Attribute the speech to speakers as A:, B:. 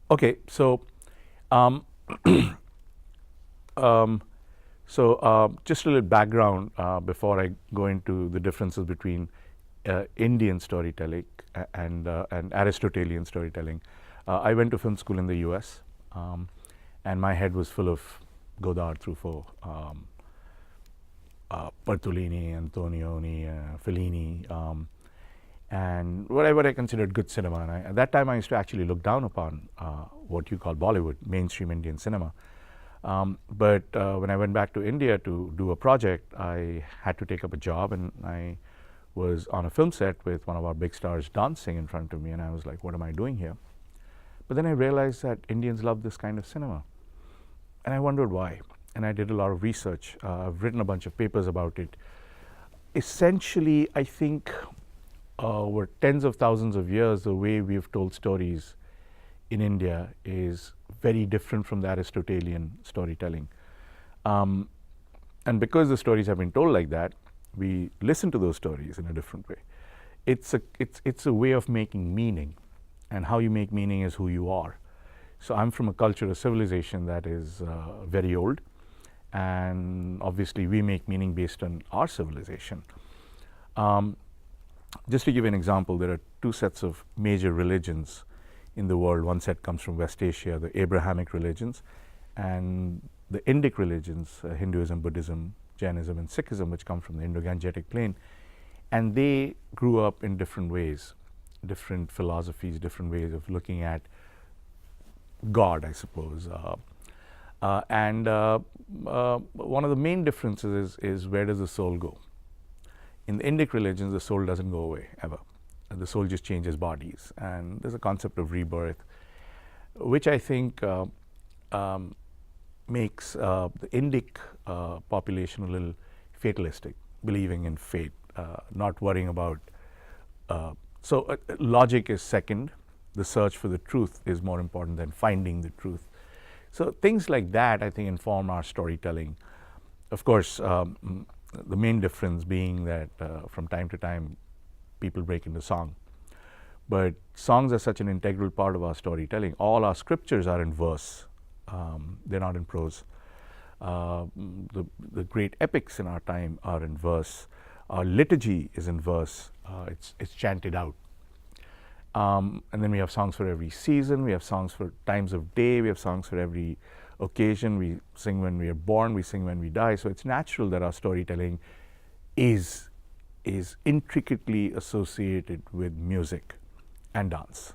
A: Okay, um, um, just a little background before I go into the differences between Indian storytelling and Aristotelian storytelling. I went to film school in the U.S. And my head was full of Godard, Truffaut, Bartolini, Antonioni, Fellini, and whatever I considered good cinema. And at that time, I used to actually look down upon what you call Bollywood, mainstream Indian cinema. But when I went back to India to do a project, I had to take up a job, and I was on a film set with one of our big stars dancing in front of me, and I was like, what am I doing here? But then I realized that Indians love this kind of cinema, and I wondered why. And I did a lot of research. I've written a bunch of papers about it. Essentially, I think over tens of thousands of years, the way we've told stories in India is very different from the Aristotelian storytelling. And because the stories have been told like that, we listen to those stories in a different way. It's a way of making meaning, and how you make meaning is who you are. So I'm from a culture, a civilization that is very old, and obviously we make meaning based on our civilization. Just to give you an example, there are two sets of major religions in the world. One set comes from West Asia, the Abrahamic religions, and the Indic religions, Hinduism, Buddhism, Jainism, and Sikhism, which come from the Indo-Gangetic plain. And they grew up in different ways, different philosophies, different ways of looking at God, I suppose. And one of the main differences is where does the soul go? In the Indic religions, the soul doesn't go away ever. The soul just changes bodies. And there's a concept of rebirth, which I think makes the Indic population a little fatalistic, believing in fate, not worrying about. So logic is second. The search for the truth is more important than finding the truth. So things like that, I think, inform our storytelling. Of course, the main difference being that from time to time, people break into song. But songs are such an integral part of our storytelling. All our scriptures are in verse. They're not in prose. The great epics in our time are in verse. Our liturgy is in verse. It's chanted out. And then we have songs for every season. We have songs for times of day. We have songs for every occasion. We sing when we are born. We sing when we die. So it's natural that our storytelling is intricately associated with music and dance.